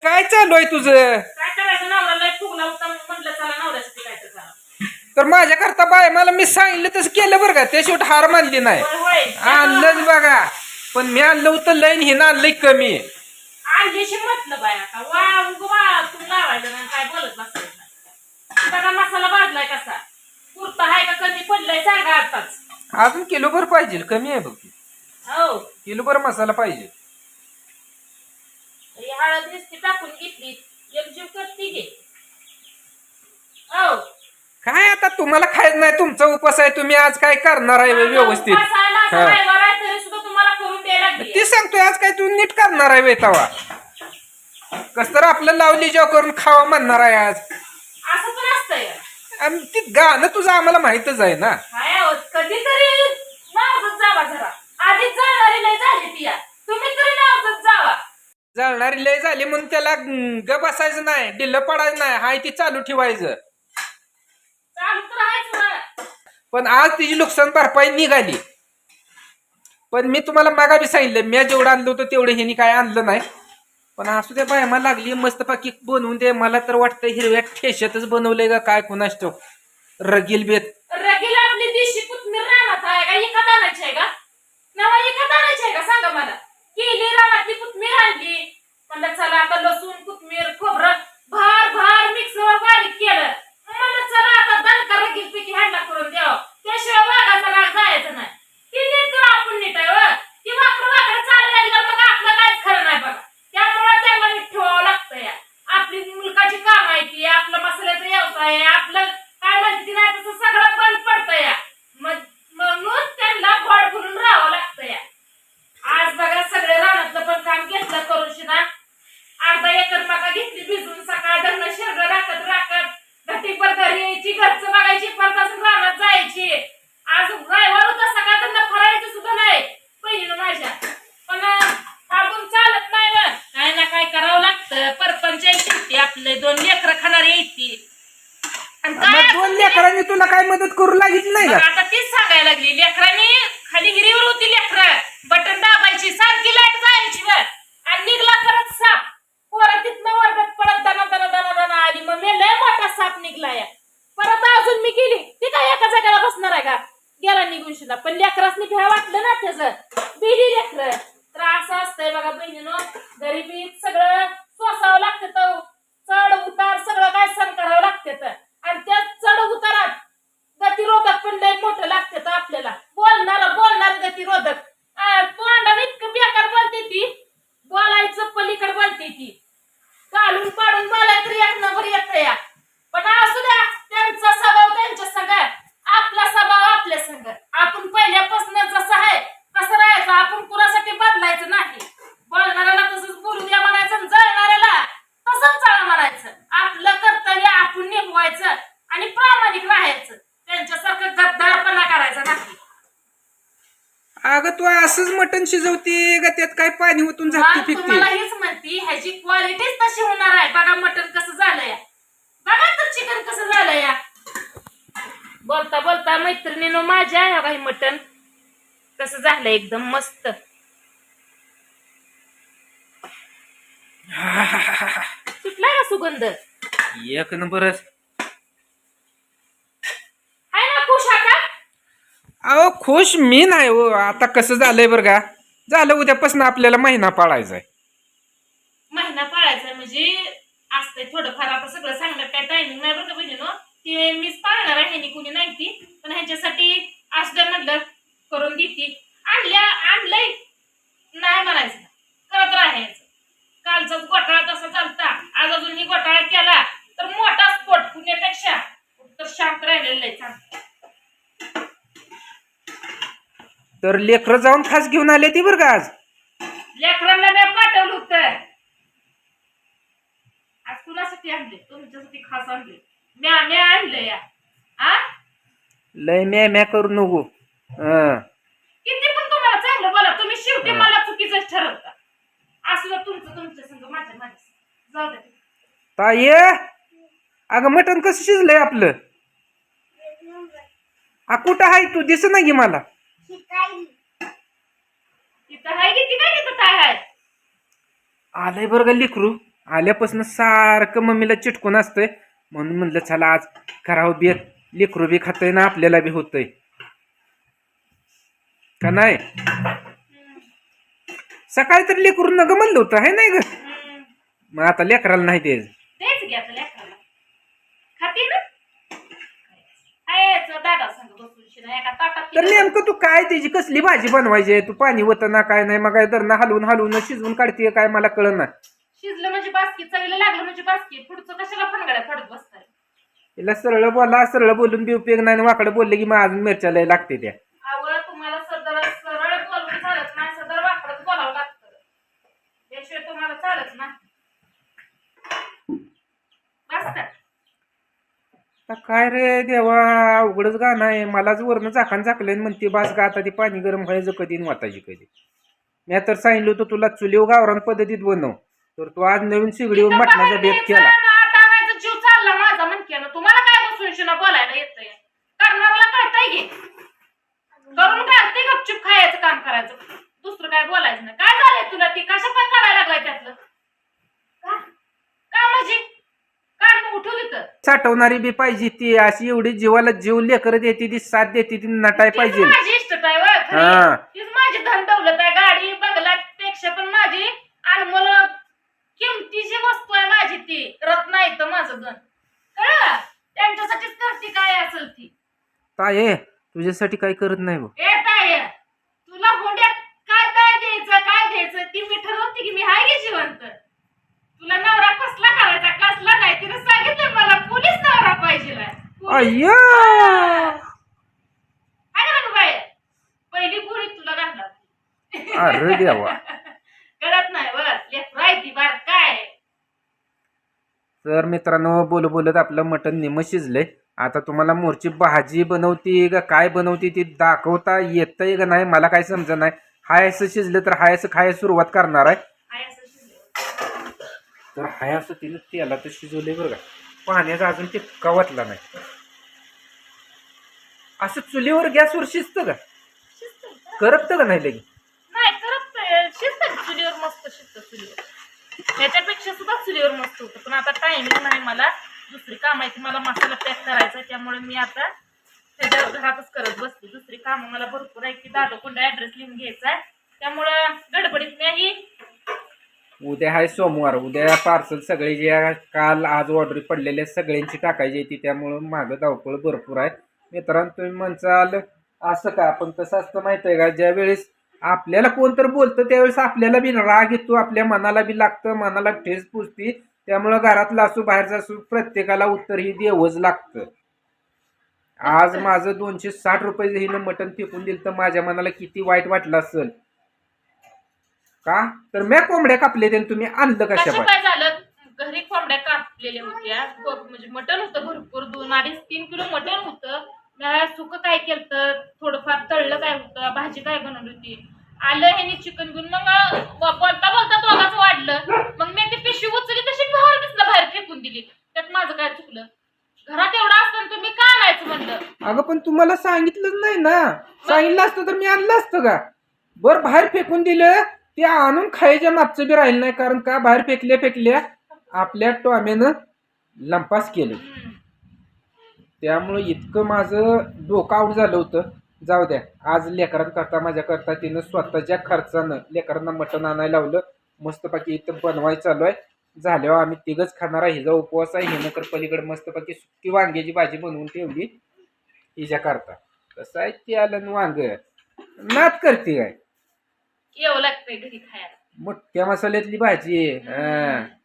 काय चालू आहे तुझं? काय करायचं नवरा लय फुगला होता म्हटलं चला नवऱ्यासाठी काय तर करा. तर माझ्या करता बाय मला मी सांगितलं तसं केलं बरं का, त्या शेवट हार मानली नाही. होय होय आणलंच बघा, पण मी आणलं होतं लईन हिनं आणलंय कमी. आणलीशी म्हटलं बाय आता वा वा तू लावायचं नाही काय बोलत बसायचं नाही. बघा मसाला भाजलाय कसा पुरता आहे का कमी पडलाय सांगा आताच. अजून किलोभर पाहिजे, कमी आहे बघ. हो किलोभर मसाला पाहिजे. ही हळद नुसती टाकून घेतली एकजीव करते घे. हो काय आता तुम्हाला खायचं नाही, तुमचा उपास आहे, तुम्ही आज काय करणार आहे व्यवस्थित? तरी सुद्धा तुम्हाला करून द्यायला लागली. ती सांगतोय आज काय तू नीट करणार आहे तवा. कस तर आपलं लावली जेव्हा करून खावा म्हणणार आहे आज. असं पण असतंय आणि ती गाणं तुझं आम्हाला माहितच आहे ना. काय होत कधीतरी नावच जावा जरा आधीच जाणारी लय झाली ती या तुम्ही तरी नावच जावा. जळणारी लय झाली म्हणून त्याला ग बसायचं नाही, डिल्ल पडायचं नाही, हाय ती चालू ठेवायचं. चालू तर आहेच ना. पण आज तिची नुकसान भरपाई निघाली. पण मी तुम्हाला मागा बी सांगितलं, मी जेवढं आणलं होतं तेवढं ह्यांनी काय आणलं नाही. पण असू दे बाय, मला लागली मस्त पाकी बनवून दे. मला तर वाटतं हिरव्या ठेशातच बनवलंय का काय कोणाच ठाऊक. रगील बेत रगील आपली देशी कोथमीर रानात आहे का एखाद आणायची आहे का नवा एखाद आणायची आहे का सांगा मला. केली रानातली कोथमीर आणली म्हणलं चला आता लसूण कोथमीर खोबरं भार भार मिक्सरवर बारीक केलं म्हणलं चला आता दणका रगील पैकी हँडला करून द्यावं त्याशिवाय वाघाचा राग जायचं नाही. ती नीट करा आपण नीट आहे ती वाकडं वाकडं चालू लागली तर मग आपलं काहीच खरं नाही बघा. त्यामुळे त्यांना नीट ठेवावं लागतं या. आपली मुलकाची काम आहे ती आपलं मसाल्याचा व्यवसाय आहे आपलं काय म्हणते नाही तसं सगळं बंद पडतं या. म्हणून त्यांना गोड करून राहावं लागतं या. आज बघा सगळे रानातलं पण काम घेतलं करून शिना अर्धा एकर मका घेतली भिजून सकाळ धरणं शेरडं राखत राखत घटीपर घरी यायची घरचं बघायची परत अजून रानात जायची. आज ड्रायव्हर होता सकाळ धरणं फरायचं सुद्धा नाही पहिलं माझ्या पण आपण चालत नाही ना काय ना काय करावं लागतं. परपंच येते आपले 2 लेकरं खाणारी येते. दोन लेकरांनी तुला काय मदत करू लागितली नाही का? आता तीच सांगायला लागली लेकरांनी खाली हिरीवर होती लेकरं बटन दाबायची सारखी लाईट जायची वर आणि निघला परत साप पोरं तिथनं वर्गात परत दना दना दना दना आली मग मी लय मोठा साप निघला या. परत अजून मी गेली ती काय एका जागेला बसणार आहे का गेला निघून शिला. पण लेकरासनी भ्या वाटलं ना त्याचं बिली लेकरं तर असं असतंय बघा बहिणीनो. गरिबीत सगळं सोसावं लागतं चढ उतार सगळं काय सहन करावं लागतं आणि त्या चढ उतारात गतिरोधक पण लय मोठं लागतं आपल्याला. बोलणार गतिरोधक तोंडाने इतकं बेकार बोलते ती बोलायचं पलीकडे बोलते ती घालून पाडून बोलाय तर एक नंबर येत या. पण असू द्या त्यांचा स्वभाव त्यांच्या संग आपला स्वभाव आपल्या संग. आपण पहिल्यापासून जसं आहे कसं राहायचं आपण कुणासाठी बदलायचं नाही. बोलणाऱ्याला तसंच बोलू द्या म्हणायचं जळणाऱ्याला तसंच चळा म्हणायचं. आपलं कर्तव्य आपण निभवायचं आणि प्रामाणिक राहायचं. त्यांच्यासारखं गद्दारपणा करायचा नाही. अगं तू असंच मटण शिजवते का त्यात काय पाणी ओतून झाकते फिरते? तुम्हाला हीच म्हणती ह्याची क्वालिटीच तशी होणार आहे. बघा मटण कसं झालंय बघा तर चिकन कसं झालंय या. बोलता बोलता मैत्रिणीनं माझ्या ह्या काही मटण कसं झालंय एकदम मस्त. सुटलाय का सुगंध? एक नंबरच आहे ना खुश आता? अहो खुश मी नाही हो. आता कसं झालंय बरं का, झालं उद्यापासून आपल्याला महिना पाळायचाय. महिना पाळायचा म्हणजे असतंय थोडंफार. आता सगळं सांगण्यात काय टायमिंग नाही बरं का बहिणीनो. ते मीच पाळणार आहे ह्यानी कुणी नाही ती पण ह्याच्यासाठी असल्या म्हटलं करून देते. आणलंय नाही म्हणायचं करत राहायचं. कालचाच घोटाळा तसा चालता आज अजूनही घोटाळा केला तर मोठा स्फोट पुण्यापेक्षा तर शांत राहिलेलं आहे चांगलं. तर लेकरं जाऊन खास घेऊन आले ती बरं का आज. लेकरांना मी पाठवलं होतं आज कुणासाठी आणले तुमच्यासाठी खास आणले मी आणलं या. लय म्या करू नको. किती पण तुम्हाला चांगलं बोला तुम्ही शेवटी मला चुकीचं ठरवता. असलं तुमचं तुमच्या संग माझ्या जाऊ दे. ताई अगं मटण कसं शिजलंय आपलं? कुठं आहे तू दिस नाही की मला. तिथं आहे की काय तिथं काय आहे आलंय बरं का लेकरू. आल्यापासून सारखं मम्मीला चिटकून असतंय. म्हणून म्हणलं चला आज करावं बेत. लेकरू बी खातंय ना आपल्याला बी होतंय का नाही. सकाळी तर लेकरू नग म्हणलं होतं आहे नाही ग. मग आता लेकराला नाही ते तेच घ्या लेकराला खाते ना खायचं दादा संग बसून शिना एका ताटात तर नेमकं तू काय त्याची कसली भाजी बनवायची आहे. तू पाणी होतं ना काय नाही मग काय तर ना हलवून हलवून शिजवून काढते काय मला कळ ना. शिजलं म्हणजे बासकी चवीला लागलं म्हणजे बासकी पुढचं कशाला फणगड्या पडत बसताय. तिला सरळ बोला सरळ बोलून बी उपयोग नाही वाकडं बोलले की मग अजून मिरच्या लय लागते त्या. आवड तुम्हाला सरळ बोलून चालत नाही सदर वाकडत बोलावं लागतं त्याशिवाय तुम्हाला चालत नाही. बस का आता काय रे देवा अवघडच गाणं आहे. मलाच वरनं झाकण झाकलंय म्हणते बास का आता ती पाणी गरम व्हायचं कधी न वाटायची कधी. मी तर सांगितलं होतं तुला चुलीव गावरान पद्धतीत बनव तर तू आज नवीन शिगडीवर मटणाचा बेत केला. जीव चालला माझा म्हणते तुम्हाला काय बसून शिना बोलायला येतंय करणाऱ्याला कळतंय की करून घालते गपचूप खायचं काम करायचं दुसरं काय बोलायचं नाही. काय झालंय तुला ती कशा पण काढायला लागलाय त्यातलं का म्हणजे काढ उठू तिथं साठवणारी बी पाहिजे ती अशी एवढी जीवाला जीव लेकर देते ती साथ देते ती नटाय पाहिजे. माझी इष्टता आहे बरं हा. खरी. तीच माझी धन दौलत आहे गाडी बंगल्यापेक्षा पण माझी अनमोल किमतीची वस्तू आहे माझी ती रत्न आहे तर माझं धन कळलं त्यांच्यासाठीच करते काय असेल ती. ताये तुझ्यासाठी काही करत नाही बघ. ए ताय तुला हुंड्यात काय द्यायचं ती मी ठरवते की मी हाय की जिवंत. तुला नवरा कसला करायचा कसला नाही तिने सांगितलं मला पोलीस नवरा पाहिजे अय्या बाई पहिली पुरी तुला घालणार. अरे देवा कळत नाही बस लेकरायती बार काय. तर मित्रांनो बोलत बोलत आपलं मटण निम शिजलंय. आता तुम्हाला मोरची भाजी बनवती का काय बनवती ती दाखवता येतंय का नाही मला काय समजा नाही. हाय असं शिजलं तर हाय असं खायला सुरुवात करणार आहे. तर हाय असं तिने त्याला तर शिजवलंय बरं का. पाण्याचा अजून ते कवतला नाही. असं चुलीवर गॅसवर शिजतं का करपतं का नाही लगे नाही करत शिजत चुलीवर मस्त शिजत चुलीवर ह्याच्यापेक्षा सुद्धा चुलीवर मस्त होतं पण आता टायमिंग नाही मला दुसरी काम आहे ती मला मसाला पॅक करायचा त्यामुळे मी आता त्याच्या घरातच करत बसते. दुसरी कामं मला भरपूर आहे की दादा कोणता ऍड्रेस लिहून घ्यायचा आहे त्यामुळं गडबडीत नाही. उद्या आहे सोमवार. उद्या पार्सल सगळे जे काल आज ऑर्डर पडलेले सगळ्यांची टाकायची ती त्यामुळं मागं धावपळ भरपूर आहे. मित्रांनो तुम्ही म्हणसाल असं का पण कसं असतं माहित आहे का ज्या वेळेस आपल्याला कोणतर बोलतं त्यावेळेस आपल्याला बी राग येतो आपल्या मनाला बी लागतं मनाला ठेस पुसती. त्यामुळं घरातला असू बाहेरचा असू प्रत्येकाला उत्तर ही द्यावंच लागतं. आज माझं 260 रुपये हिनं मटण फेकून दिलं तर माझ्या मनाला किती वाईट वाटलं असेल का. तर म्या कोंबड्या कापले ते तुम्ही आणलं कशा काय झालं घरी कोंबड्या कापलेल्या होत्या म्हणजे मटण होतं भरपूर 2-2.5-3 किलो मटण होतं. सुक काय केलं थोडंफार तळलं काय होतं भाजी काय बनवली होती आलं ह्यानी चिकन घेऊन मग बोलता बोलता दोघांचं वाढलं मग मी ती पिशवी उचलली तशी बाहेर दिसलं बाहेर फेकून दिली. त्यात माझं काय चुकलं घरात एवढं असतं तुम्ही का आणायचं म्हणलं. अगं पण तुम्हाला सांगितलंच नाही ना. सांगितलं असतं तर मी आणलं असतं का. बरं बाहेर फेकून दिलं ते आणून खायच्या मागचं बी राहिलं नाही कारण का बाहेर फेकल्या आपल्या टॉम्यानं लंपास केलं. त्यामुळं इतकं माझं डोकं आऊट झालं होतं. जाऊ द्या आज लेकरांकरता माझ्याकरता तिनं स्वतःच्या खर्चानं लेकरांना मटण आणायला लावलं. मस्तपैकी इथं बनवायचं चालू आहे. झाल्यावर आम्ही तिघच खाणार आहे. हिचा उपवास आहे. हिनं तर पलीकडे मस्तपैकी सुकी वांग्याची भाजी बनवून ठेवली हिच्या करता. कसं आहे ते आलं वांग नात करते काय येऊ लागतंय घरी खायला मोठ्या मसाल्यातली भाजी आहे.